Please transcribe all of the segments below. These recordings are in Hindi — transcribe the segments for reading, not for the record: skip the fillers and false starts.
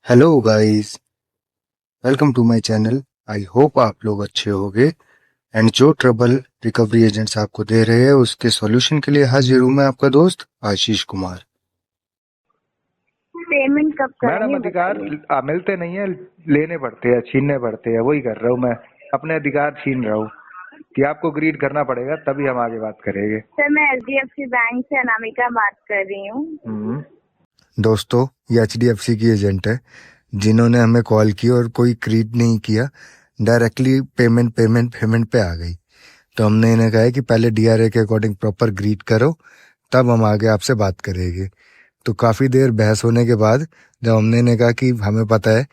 Hello guys, welcome to my channel. I hope आप लोग अच्छे होंगे एंड जो ट्रबल रिकवरी एजेंट्स आपको दे रहे हैं उसके सॉल्यूशन के लिए हाजिर हूं मैं आपका दोस्त आशीष कुमार। पेमेंट कब मैडम करेंगे अधिकार बताइए। मिलते नहीं है, लेने पड़ते हैं, छीनने पड़ते हैं। वही कर रहा हूँ मैं, अपने अधिकार छीन रहा हूँ कि आपको ग्रीड करना पड़ेगा तभी हम आगे बात करेंगे। सर मैं HDFC बैंक से अनामिका बात कर रही हूँ। दोस्तों, ये HDFC की एजेंट है जिन्होंने हमें कॉल की और कोई क्रीड नहीं किया, डायरेक्टली पेमेंट पे आ गई। तो हमने इन्हें कहा है कि पहले DRA के अकॉर्डिंग प्रॉपर ग्रीड करो, तब हम आगे आपसे बात करेंगे। तो काफ़ी देर बहस होने के बाद जब हमने इन्हें कहा कि हमें पता है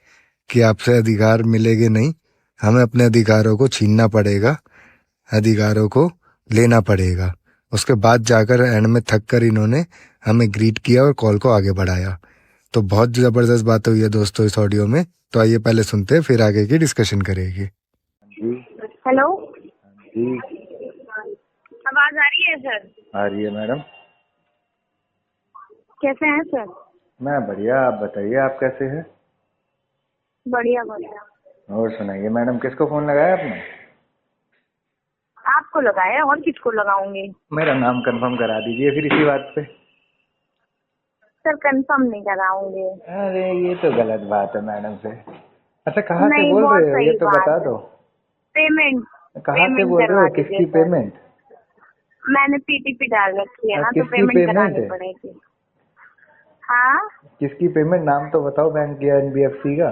कि आपसे अधिकार मिलेंगे नहीं, हमें अपने अधिकारों को छीनना पड़ेगा, अधिकारों को लेना पड़ेगा, उसके बाद जाकर एंड में थक कर इन्होंने हमें ग्रीट किया और कॉल को आगे बढ़ाया। तो बहुत ज़बरदस्त बात हुई है दोस्तों इस ऑडियो में। तो आइए पहले सुनते हैं, फिर आगे की डिस्कशन करेंगे। जी हेलो, जी, आवाज आ रही है सर? आ रही है मैडम। कैसे हैं सर? मैं बढ़िया, आप बताइए आप कैसे हैं? बढ़िया बढ़िया। और सुनाइए मैडम, किसको फोन लगाया आपने? आपको लगाया और किसको लगाऊंगी? मेरा नाम कंफर्म करा दीजिए फिर इसी बात पे। सर कंफर्म नहीं कराऊंगी। अरे ये तो गलत बात है मैडम से। अच्छा कहाँ से नहीं, बोल बहुत रहे हो, ये सही तो बता बात है। दो। पेमेंट कहाँ से पेमेंट बोल रहे करवा हो, दीजिए किसकी सर। पेमेंट? मैंने PTP डाल रखी है ना, तो किसकी पेमेंट पेमेंट करानी है? पड़ेगी। हाँ, किसकी पेमेंट, नाम तो बताओ बैंक या NBFC का।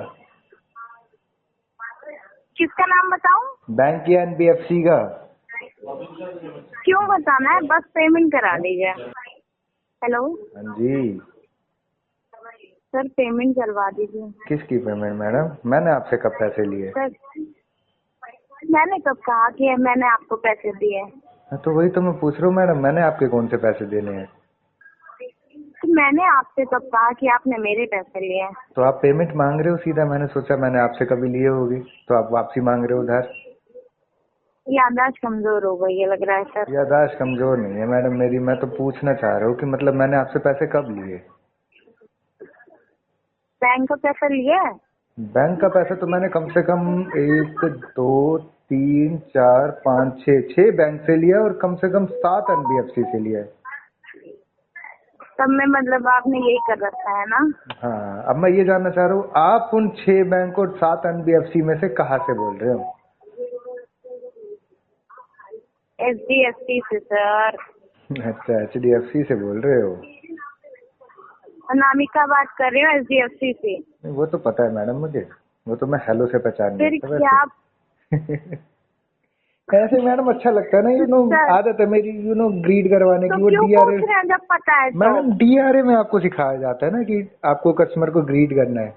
किसका नाम बताऊं? बैंक या NBFC का। क्यों बताना है, बस पेमेंट करा दीजिए। हेलो हाँ जी, सर, पेमेंट करवा दीजिए। किसकी पेमेंट मैडम? मैंने आपसे कब पैसे लिए? सर मैंने कब कहा कि मैंने आपको पैसे दिए? हाँ, तो वही तो मैं पूछ रहा हूँ मैडम, मैंने आपके कौन से पैसे देने हैं? तो मैंने आपसे कब कहा कि आपने मेरे पैसे लिए? तो आप पेमेंट मांग रहे हो सीधा, मैंने सोचा मैंने आपसे कभी लिए होगी तो आप वापसी मांग रहे हो उधार। याददाश्त कमजोर हो गई है लग रहा है सर। याददाश्त कमजोर नहीं है मैडम मेरी, मैं तो पूछना चाह रहा हूँ कि मतलब मैंने आपसे पैसे कब लिए? बैंक का पैसा लिया है? बैंक का पैसा तो मैंने कम से कम 1 2 3 4 5 6 बैंक से लिया और कम से कम 7 NBFC से लिया है। तब में मतलब आपने यही कर रखा है ना? हाँ, अब मैं ये जानना चाह रहा हूँ आप उन 6 बैंक और 7 NBFC में से कहाँ से बोल रहे हो? HDFC से सर। अच्छा, HDFC से बोल रहे हो। अनामिका बात कर रही हूँ HDFC से। नहीं, वो तो पता है मैडम मुझे, वो तो मैं हेलो से पहचान फिर लेता क्या? वैसे। ऐसे मैडम अच्छा लगता है ना, सर आदत है मेरी ग्रीड करवाने तो की। वो क्यों DRA, पूछ रहे हैं जब पता है तो? मैडम DRA में आपको सिखाया जाता है ना कि आपको कस्टमर को ग्रीड करना है,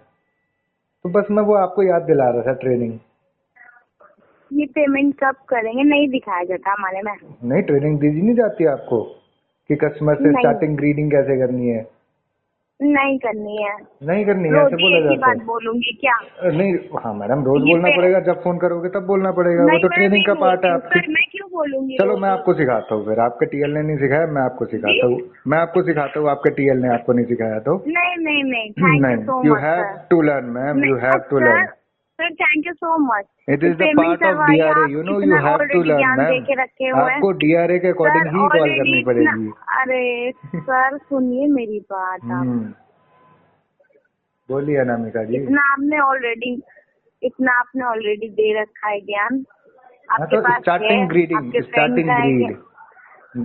तो बस मैं वो आपको याद दिला रहा था, ट्रेनिंग। ये पेमेंट कब करेंगे? नहीं दिखाया जाता हमारे में। नहीं, ट्रेनिंग दी नहीं जाती आपको कि कस्टमर से नहीं, स्टार्टिंग ग्रीडिंग कैसे करनी है? नहीं करनी है। नहीं करनी है, रोज ऐसे ही बोला एक ही जाता बात है? बोलूंगी क्या? नहीं, हाँ मैडम, रोज ये बोलना पे पड़ेगा, जब फोन करोगे तब बोलना पड़ेगा, वो नहीं, तो मैं ट्रेनिंग नहीं का पार्ट है बोलती हूँ आपकी। सर, मैं क्यों बोलूंगी चलो रोज मैं रोज? आपको सिखाता हूँ, फिर आपके TL ने नहीं सिखाया, मैं आपको जी, सिखाता हूँ। मैं आपको सिखाता हूँ, आपके TL ने आपको नहीं सिखाया तो। नहीं नहीं नहीं, थैंक यू नहीं, so you much have sir. To learn ma'am, नहीं you have to sir, learn. Sir thank you so much. It तो is the payment part of करवाइए, DRA, आप यू इतना हैव टू ऑलरेडी लर्न ज्ञान दे मैम। के रखे हुए हैं। आपको DRA के सर अकॉर्डिंग ही कॉल ऑलरेडी करनी इतना, पड़ेगी। अरे सर सुनिए मेरी बात आप। बोलिए अनामिका जी। इतना आपने ऑलरेडी दे रखा है ज्ञान, हाँ, आपके तो पास है, स्टार्टिंग ग्रीडिंग, आपके फ्रेंड स्टार्टिंग का है ग्रीड,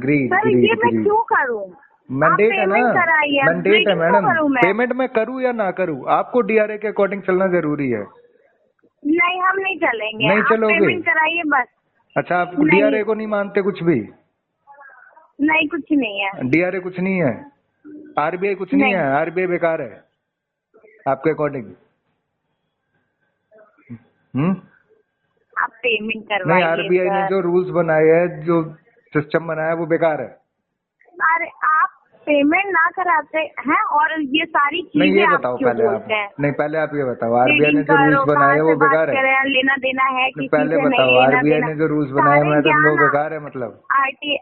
ग्रीड सर ये ग्रीड मैं ग्रीड क्यों करूं? आप मैंडेट है ना, पेमेंट कराइए, मैंडेट है ग्रीडिंग क्यों मैडम। करूं मैं? पेमेंट मैं करूँ या ना करूँ, आपको DRA के अकॉर्डिंग चलना जरूरी है। नहीं, हम नहीं चलेंगे, नहीं आप चलोगे? पेमेंट कराइए बस। अच्छा, आप नहीं DRA को नहीं मानते कुछ भी? नहीं, कुछ नहीं है। DRA कुछ नहीं है, RBI कुछ नहीं है, नहीं, RBI बेकार है आपके अकॉर्डिंग? आप पेमेंट नहीं, करवाइए RBI ने सर। जो रूल्स बनाए हैं, जो सिस्टम बनाया है, वो बेकार है। अरे आप पेमेंट ना कराते हैं और ये सारी नहीं, चीजें ये आप बताओ क्यों पहले आप, बोलते हैं? नहीं पहले आप ये बताओ, RBI रीडिंग ने जो रूल्स करो, बनाए कहाँ हैं से वो बात बेकार है? करें, लेना देना है नहीं, किसी पहले से, नहीं बताओ, लेना RBI देना। ने जो रूल्स बनाए हैं, सारे मैडम वो ज्ञान बेकार है मतलब? RT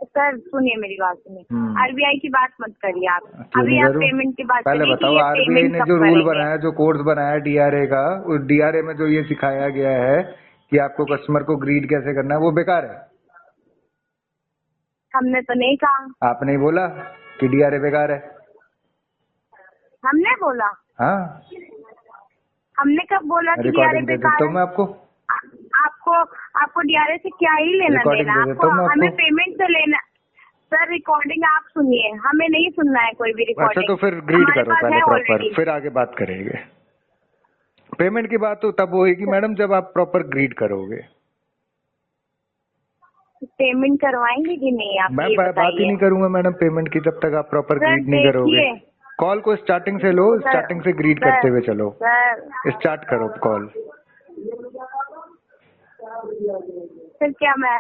सर सुनिए मेरी बात सुनिए, आरबीआई की बात मत करिए आप। क्यों अभी नहीं आप करूं? पेमेंट की बात पहले करिए कि बताओ, ये आरबीआई पेमेंट ने कब जो रूल करेंगे। बनाया, जो कोर्स बनाया डीआरए का, उस डीआरए में जो ये सिखाया गया है कि आपको कस्टमर को ग्रीड कैसे करना है, वो बेकार है। हमने तो नहीं कहा। आपने ही बोला कि डीआरए बेकार है। हमने बोला? हाँ, हमने कब बोला कि डीआरए रिकॉर्डिंग दे बेकार देता हूँ है? मैं आपको। आपको आपको डीआरए से क्या ही लेना रिकॉर्डिंग देना? दे देता हूँ मैं हमें आपको। पेमेंट तो लेना। सर रिकॉर्डिंग आप सुनिए, हमें नहीं सुनना है कोई भी अच्छा, रिकॉर्डिंग। तो फिर ग्रीड हमारे करो पास पहले है प्रॉपर, ऑलरेडी। फिर आगे बात करेंगे। पेमेंट की बात तो तब होएगी मैडम जब आप प्रॉपर ग्रीड करोगे। पेमेंट करवाएंगे कि नहीं आप मैं ये बात ही बताइए। नहीं करूंगा मैडम पेमेंट की जब तक आप प्रॉपर सर ग्रीड नहीं करोगे। देखिए, कॉल को स्टार्टिंग से लो, स्टार्टिंग से ग्रीड सर करते हुए चलो। सर स्टार्ट करो कॉल। सर क्या मैं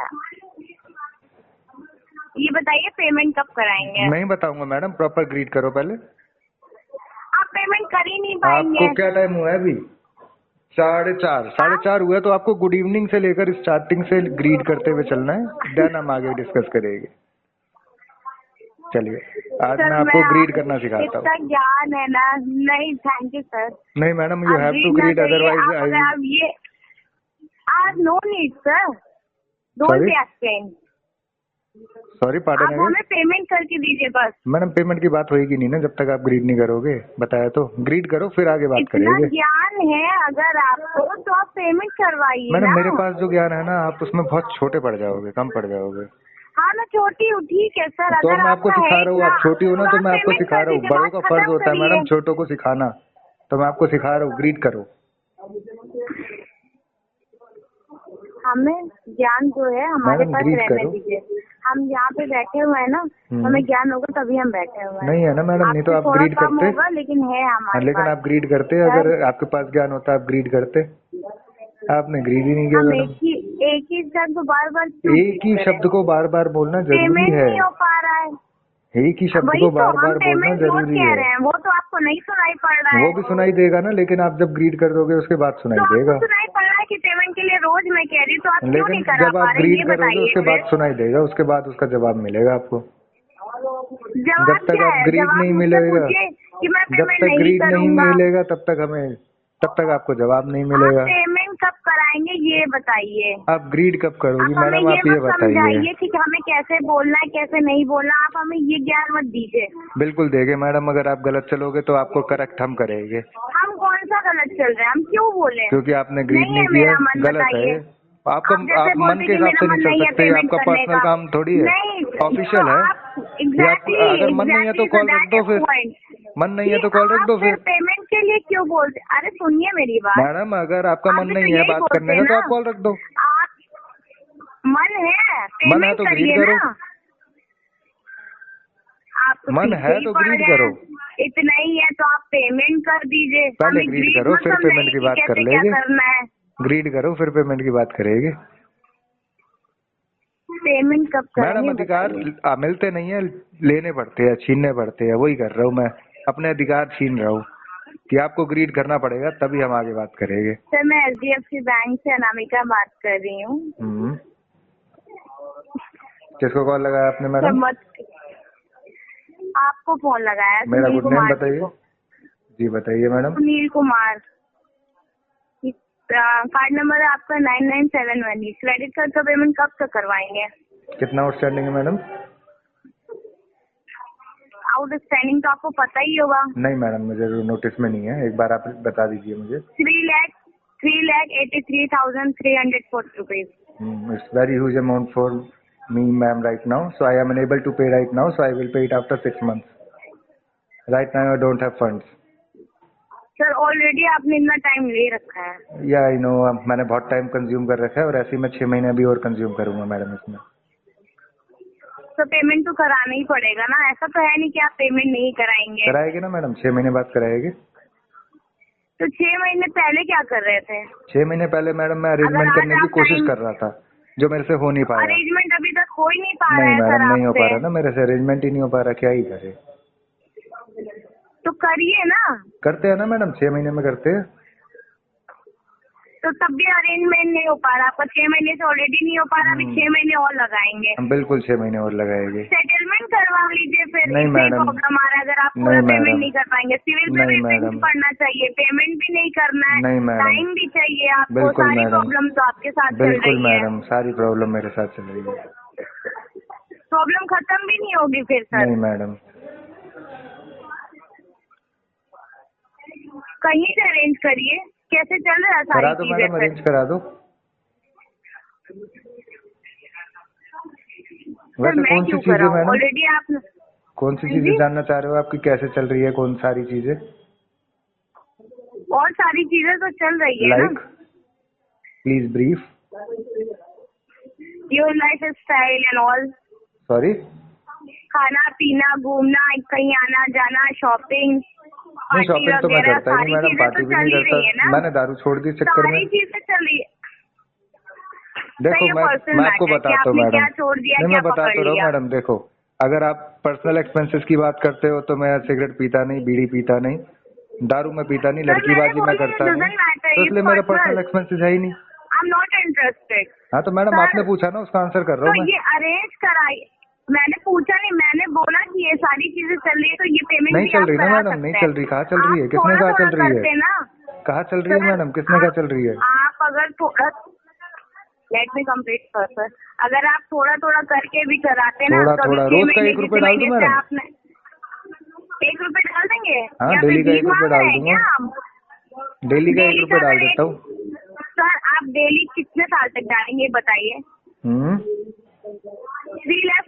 ये बताइए पेमेंट कब कराएंगे? नहीं बताऊंगा मैडम, प्रॉपर ग्रीड करो पहले। आप पेमेंट कर ही नहीं पाएंगे। आपको क्या टाइम हुआ है अभी? 4:30। 4:30 हुआ तो आपको गुड इवनिंग से लेकर स्टार्टिंग से ग्रीड करते हुए चलना है, देन हम आगे डिस्कस करेंगे। चलिए, आज सर मैं आपको ग्रीड करना सिखाता इतना हूँ। ज्ञान है ना। नहीं थैंक यू सर। नहीं मैडम, यू आप हैव टू ग्रीड ना ग्रीड, करिए। अदरवाइज आप अगर आप ये no need sir, don't Sorry? Be explain. Sorry, pardon आप अगेन। हमें पेमेंट करके दीजिए बस। मैडम पेमेंट की बात होएगी नहीं ना जब तक आप ग्रीड नहीं करोगे। बताया तो, ग्रीड करो फिर आगे बात इतना करेंगे। ज्ञान है अगर आपको तो आप पेमेंट करवाइए मैडम ना। मेरे पास जो ज्ञान है ना, आप उसमें बहुत छोटे पड़ जाओगे, कम पड़ जाओगे। हाँ मैं छोटी हूँ, ठीक है सर। तो अगर मैं आपको आपका है सिखा रहा हूँ, इतना आप छोटी हो ना, तो आप मैं आपको पेमेंट सिखा कर रहा हूँ। दीजिए, बड़ों बात का फर्ज खत्म होता है करिए। मैडम छोटों को सिखाना, तो मैं आपको सिखा रहा हूँ, ग्रीड करो। हमें ज्ञान जो है हमारे मैडम पास ग्रीड रहने करो। दीजिए। हम यहाँ पे बैठे हुए हैं ना, हमें ज्ञान होगा तभी हम बैठे हुए हैं। नहीं है ना मैडम, नहीं तो आप थोड़ा ग्रीड कम करते। होगा लेकिन है हमारे लेकिन पास। आप ग्रीड करते, सर अगर आपके पास ज्ञान होता आप ग्रीड करते। आपने ग्रीड ही नहीं किया हम मैडम। एक ही शब्द बार बार क्यों एक ही करें? शब्द को बार बार बोलना जरूरी पेमेंट है। नहीं हो पा रहा है। एक ही शब्द वही को तो बार हम बार बोलना पेमेंट रोज जरूरी कह है। रहे हैं, वो तो आपको नहीं सुनाई पड़ रहा है। वो भी सुनाई देगा ना, लेकिन आप जब ग्रीड कर दोगे उसके बाद सुनाई तो आपको देगा। सुनाई पड़ रहा है कि पेमेंट के लिए रोज मैं कह रही हूँ, तो आप क्यों लेकिन नहीं करा जब पा आप रहे? ग्रीड ये करोगे बताइए उसके बाद फिर। सुनाई देगा, उसके बाद उसका जवाब मिलेगा आपको। जवाब जब तक क्या आप है? ग्रीड जवाब नहीं मुझसे मिलेगा, पूछिए कि मैं जब पेमेंट तक नहीं ग्रीड नहीं करूंगा। मिलेगा तब तक आपको जवाब नहीं आप मिलेगा। पेमेंट कब कराएंगे ये बताइए। आप ग्रीड कब करोगी आप हमें मैडम, ये आप ये मत बताइए। समझाइए कि हमें कैसे बोलना है कैसे नहीं बोलना। आप हमें ये ज्ञान मत दीजिए। बिल्कुल देंगे मैडम, अगर आप गलत चलोगे तो आपको करेक्ट हम करेंगे। हम कौन सा गलत चल रहे हैं? हम क्यों बोले? क्योंकि आपने ग्रीड नहीं है किया, मेरा मन, गलत है। बताइए। आपका आप जैसे आप मन बोलते के कि हिसाब मेरा से नहीं मन चल नहीं है सकते, ये पेमेंट आपका करने पर्सनल का। काम थोड़ी है, नहीं ऑफिशियल है। ये आप अगर मन नहीं है तो कॉल रख दो फिर। मन नहीं है तो कॉल रख दो फिर। पेमेंट के लिए क्यों बोलते? अरे सुनिए मेरी बात। मैडम अगर आपका आप मन भी तो नहीं है यही बात बोलते करने हैं का तो ना। आप कॉल रख दो। आप मन है मन है पेमेंट तो ग्रीड करिए करो। ना। आप तो मन पीछे है ही तो पड़ ग्रीड गए करो। हैं। इतना ही है तो आप पेमेंट कर दीजिए। पहले हमें ग्रीड ग्रीड करो मत फिर पेमेंट समझाइए की कि बात कर कैसे क्या लेंगे। करना है। ग्रीड करो फिर पेमेंट की बात करेंगे। पेमेंट कब मैडम करेंगे अधिकार बताइए। मिलते नहीं है, लेने पड़ते हैं, छीनने पड़ते हैं, वही कर रहा हूँ मैं। अपने अधिकार छीन रहा हूँ कि आपको ग्रीड करना पड़ेगा, तभी हम आगे बात करेंगे। सर मैं HDFC बैंक से अनामिका बात कर रही हूँ। किसको कॉल लगाया आपने मैडम? आपको फोन लगाया है मेरा सुनील गुड नेम कुमार जी बताइए। को। जी बताइए madam. Sunil Kumar. Card number है आपका 9971। क्रेडिट कार्ड का पेमेंट कब तक करवाएंगे? कितना आउटस्टैंडिंग है मैडम? आउटस्टैंडिंग तो आपको पता ही होगा। नहीं मैडम, मुझे नोटिस में नहीं है, एक बार आप बता दीजिए मुझे। 3,83,340 rupees. It's very huge amount for me ma'am right now, so I am unable to pay right now, so I will pay it after 6 months. Right now I don't have funds. Sir already आपने इतना टाइम ले रखा है। या आई नो, मैंने बहुत टाइम कंज्यूम कर रखा है और ऐसे ही मैं 6 महीने अभी और कंज्यूम करूंगा मैडम इसमें। तो पेमेंट तो कराना ही पड़ेगा ना। ऐसा तो है नहीं कि आप पेमेंट नहीं कराएंगे। कराएगी ना मैडम, 6 महीने बाद कराएगी। तो 6 महीने पहले क्या कर रहे थे? 6 महीने पहले मैडम मैं अरेंजमेंट करने की कोशिश कर रहा था, जो मेरे से हो नहीं पाया। अरेंजमेंट अभी तक हो ही नहीं पा रहा नहीं है सर मैडम, नहीं हो पा आपसे। रहा ना मेरे से, अरेंजमेंट ही नहीं हो पा रहा, क्या ही करे। तो करिए ना। करते हैं ना मैडम, 6 महीने में करते हैं। तो तब भी अरेंजमेंट नहीं हो पा रहा आपका, 6 महीने से ऑलरेडी नहीं हो पा रहा, अभी 6 महीने और लगाएंगे। हम बिल्कुल 6 महीने और लगाएंगे। सेटलमेंट करवा लीजिए फिर, नहीं इसमें मैडम। प्रॉब्लम आ रहा है। अगर आप पूरा नहीं पेमेंट मैडम। नहीं कर पाएंगे, सिविल पे नहीं पेमेंट मैडम। पड़ना चाहिए, पेमेंट भी नहीं करना है, नहीं मैडम। टाइम भी चाहिए आपको, बिल्कुल सारी मैडम। प्रॉब्लम तो आपके साथ चल बिल्कुल रही है। मैडम, सारी प्रॉब्लम मेरे साथ चल रही है। प्रॉब्लम खत्म भी नहीं होगी फिर सर। नहीं मैडम। कहीं से अरेंज करिए, कैसे चल रहा है करा सारी दो चीजें मैडम, फिर। अरेंज करा दो। सर वैसे मैं कौन सी क्यों चीजें कराऊं, मैडम, ऑलरेडी आप कौन सी चीजें जी? जानना चाह रहे हो आपकी, कैसे चल रही है, कौन सारी चीजें? और सारी चीजें तो चल रही है ना। Like please brief. Your life style and all, sorry. खाना पीना, घूमना, कहीं आना जाना, शॉपिंग, नहीं, पार्टी शॉपिंग तो मैं वगैरह, करता ही सारी नहीं मैडम, चीजें पार्टी तो भी चल नहीं ही रही है करता, ना। मैंने दारू छोड़ दी इस चक्कर में। सारी चीजें चल रही है। देखो ये मैं पर्सनल आपको मैटर है कि बताता हूँ आपने मैडम। क्या छोड़ दिया, नहीं, क्या मैं बताता पकड़ रहा हूँ लिया। मैडम। देखो, अगर आप पर्सनल एक्सपेंसेस की बात करते हो तो मैं सिगरेट पीता नहीं, बीड़ी पीता नहीं, दारू में पीता नहीं, सर मैंने लड़कीबाजी मैं बोला करता ये नहीं, डजंट मैटर, तो ये इसलिए मेरा पर्सनल पर्सनल, एक्सपेंसेस है ही नहीं। I am not interested. हाँ तो मैडम आपने सर पूछा ना, उसका आंसर कर रहा तो हूँ मैं। ये अरेंज कराई, मैंने पूछा नहीं, मैंने बोला कि ये सारी चीजें चल रही है तो ये पेमेंट नहीं भी चल आप रही ना करा मैडम, सकते नहीं हैं। चल रही। कहाँ चल रही है, आप किसने थोड़ा कहा थोड़ा चल रही है? करते ना। कहाँ चल रही है सर, मैडम, किसने कहा चल रही है? आप अगर थोड़ा, लेट मी कंप्लीट सर, अगर आप थोड़ा थोड़ा करके भी कराते ना थोड़ा तो अभी थोड़ा 6 रोज का महीने 1 रुपए जिस डाल दूं महीने से मैडम? आपने 1 रुपए डाल देंगे हाँ, या डेली फिर का भीख 1 रुपए मांग डाल रहे हैं दूंगा। क्या आप? डेली का 1 डेली रुपए का डाल अगर देता हूँ। सर आप डेली कितने साल तक डालेंगे बताइए? 3 लाख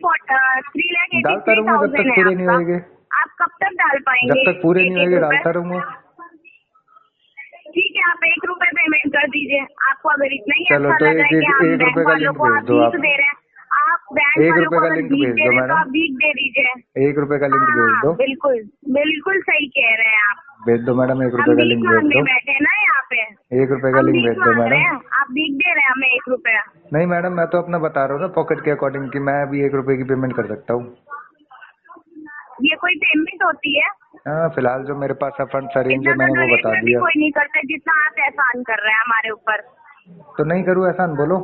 डालता रहूंगा जब तक 83,000 है पूरे नहीं आपका, होएंगे। आप कब तक डाल पाएंगे? जब तक पूरे नहीं 1 होएंगे रुपए? डालता रहूंगा। ठीक है, आप 1 रुपए पेमेंट कर दीजिए। आपको अगर इतना ही चलो अच्छा तो लग रहा है कि हम 1 बैंक रुपए का वालों लिंक को भेज आप दो भीख आप। दे रहे हैं, आप बैंक 1 वालों रुपए को का अगर लिंक भीख भेज दे दो रहे हैं तो मैडम। आप भीख दे दीजिए। 1 रुपए का लिंक भेज हाँ दो। बिल्कुल बिल्कुल सही कह रहे हैं आप। भेज दो मैडम, 1 हम रुपए का भीख लिंक भेज मांगने दो। बैठे हैं ना यहाँ पे, 1 रुपए का हम लिंक भीख भेज दो मांग रहे मैडम। हैं, आप भीख दे रहे हैं हमें 1 रुपया। नहीं मैडम, मैं तो अपना बता रहा हूँ ना, पॉकेट के अकॉर्डिंग, कि मैं अभी 1 रुपए की पेमेंट कर सकता हूँ। ये कोई पेमेंट होती है? हाँ, फिलहाल जो मेरे पास फंड्स अरेंज है इतना मैंने तो वो डोनेट बता में भी दिया। कोई नहीं करता जितना आप एहसान कर रहे हैं हमारे ऊपर। तो नहीं करूँ एहसान, बोलो।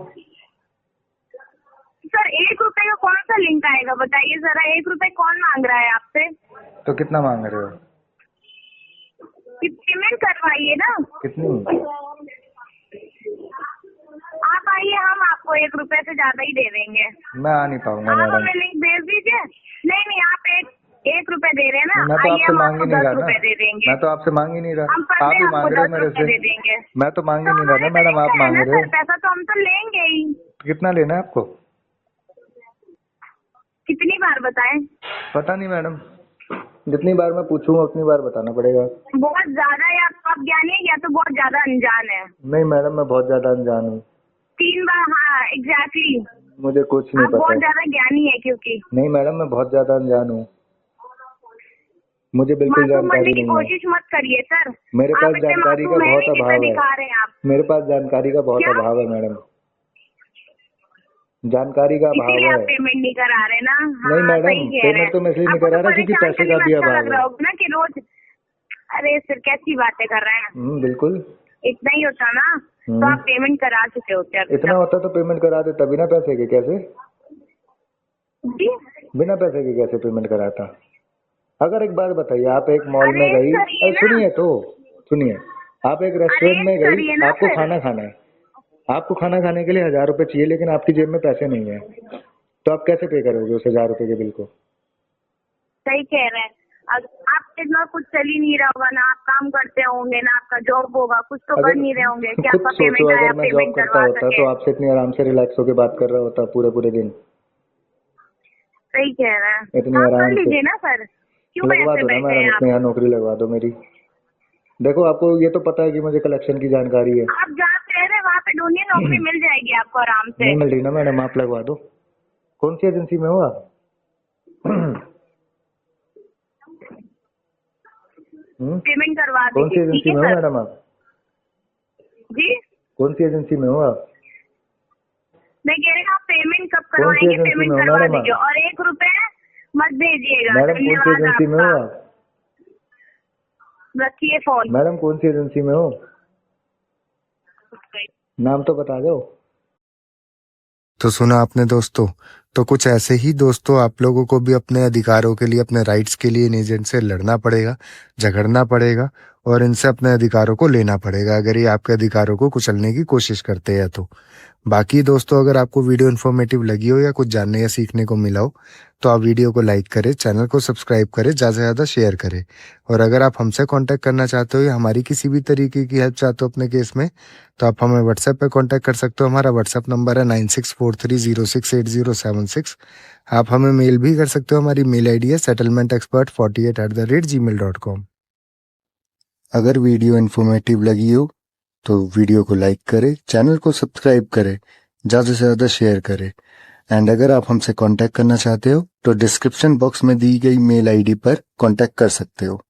सर 1 रुपए का कौन सा लिंक आएगा बताइए जरा, 1 रुपए कौन मांग रहा है आपसे? तो कितना मांग रहे हो? कि पेमेंट करवाइए ना। कितनी? आप आइए, हम आपको 1 रुपए से ज्यादा ही दे देंगे। मैं आ नहीं पाऊंगा आप मैडम। हमें लिंक भेज दीजिए। नहीं आप एक रुपए दे रहे हैं ना, मैं तो आइए आपसे हम मांग ही आपको नहीं 10 रहा ना। रुपए दे देंगे। मैं तो आपसे मांग ही नहीं रहा, हम पर आप डे ही आपको मांग रहे हो 10 मेरे रुपए से। दे देंगे। मैं तो मांग ही तो नहीं रहा ना हमारे मैडम, आप बैंक का है मांग ना रहे हो। सर, पैसा तो हम तो लेंगे ही। कितना लेना है आपको? कितनी बार बताएं? पता नहीं मैडम, जितनी बार मैं पूछूंगा उतनी बार बताना पड़ेगा। बहुत ज्यादा या तो आप ज्ञानी है या तो बहुत ज्यादा अनजान है। नहीं मैडम, मैं बहुत ज्यादा अनजान हूँ। 3 बार, हाँ एग्जैक्टली। मुझे कुछ नहीं आप बहुत पता। ज्यादा ज्ञानी है क्योंकि। नहीं मैडम, मैं बहुत ज्यादा अनजान हूँ, मुझे बिल्कुल मासूम बनने जानकारी की नहीं है। कोशिश मत करिए सर। मेरे आप पास इतने जानकारी का मासूम है बहुत नहीं जितना अभाव है। दिखा रहे हैं आप। मेरे पास जानकारी का बहुत क्या? अभाव है मैडम, जानकारी का अभाव इसीलिए आप है। पेमेंट नहीं करा रहे ना। हाँ, नहीं मैडम, सही कह रहे पेमेंट तो मैं इसलिए हैं। नहीं आपको करा तो रहा क्योंकि परेशान पैसे करने का में भी अच्छा अभाव लग रहा है। होगा ना कि रोज, अरे सर कैसी बातें कर रहे हैं। बिल्कुल। इतना ही होता ना तो आप पेमेंट करा चुके होते अभी इतना तक। होता तो पेमेंट करा देता, बिना पैसे के कैसे? जी बिना पैसे के कैसे पेमेंट कराता? अगर एक बात बताइए, आप एक मॉल में अरेंज गई, करिए ना। सुनिए, आप एक रेस्टोरेंट में अरेंज करिए गई, ना आपको फिर। खाना खाना है, आपको खाना खाने के लिए 1000 रुपए चाहिए, लेकिन आपकी जेब में पैसे नहीं है, तो आप कैसे पे करोगे उस 1000 रुपए के बिल को? सही कह रहे हैं। आप इतना कुछ चल ही नहीं रहा होगा ना, आप काम करते होंगे ना, आपका जॉब होगा, कुछ तो कर नहीं रहे होंगे कि खुद आपका सोचो, पेमेंट आया, अगर मैं जॉब पेमेंट करता करवा होता सके। तो आपसे इतनी आराम से रिलैक्स होकर बात कर रहा होता पूरे पूरे दिन। सही कह रहे हैं। इतनी काम आराम कर से लीजिए ना सर, क्यों लगवा ऐसे दो ना बैठे मैडम, हैं आप? अपने यहाँ नौकरी लगवा दो मेरी। देखो, आपको ये तो पता है कि मुझे कलेक्शन की जानकारी है। आप जहाँ पे रह रहे हैं वहाँ पे ढूंढिए, नौकरी मिल जाएगी आपको आराम से। नहीं मिल रही ना मैडम, आप लगवा दो। कौन सी एजेंसी में हो आप? पेमेंट करवा कौन सी दीजिए, ठीक एजेंसी है में हो सर? मैडम आप? जी कौन सी एजेंसी में हो आप? मैं कह रही हूँ आप पेमेंट कब कौन सी करवाएंगे, एजेंसी पेमेंट में हो करवा मैडम आप? दीजिए और 1 रुपए मत भेजिएगा। मैडम कौन सी धन्यवाद एजेंसी में हो आपका। आप? रखिए फोन। मैडम कौन सी एजेंसी में हो? नाम तो बता दो। तो सुना आपने दोस्तों, तो कुछ ऐसे ही दोस्तों आप लोगों को भी अपने अधिकारों के लिए, अपने राइट्स के लिए इन एजेंट से लड़ना पड़ेगा, झगड़ना पड़ेगा और इनसे अपने अधिकारों को लेना पड़ेगा अगर ये आपके अधिकारों को कुचलने की कोशिश करते हैं तो। बाकी दोस्तों अगर आपको वीडियो इन्फॉर्मेटिव लगी हो या कुछ जानने या सीखने को मिला हो तो आप वीडियो को लाइक करें, चैनल को सब्सक्राइब करें, ज़्यादा से ज़्यादा शेयर करें। और अगर आप हमसे कांटेक्ट करना चाहते हो या हमारी किसी भी तरीके की हेल्प चाहते हो अपने केस में तो आप हमें व्हाट्सएप पे कांटेक्ट कर सकते हो। हमारा व्हाट्सएप नंबर है 9643068076। आप हमें मेल भी कर सकते हो, हमारी मेल आईडी है settlementexpert48@gmail.com। अगर वीडियो इन्फॉर्मेटिव लगी हो तो वीडियो को लाइक करें, चैनल को सब्सक्राइब करें, ज़्यादा से ज़्यादा शेयर करें। एंड अगर आप हमसे कांटेक्ट करना चाहते हो तो डिस्क्रिप्शन बॉक्स में दी गई मेल आईडी पर कांटेक्ट कर सकते हो।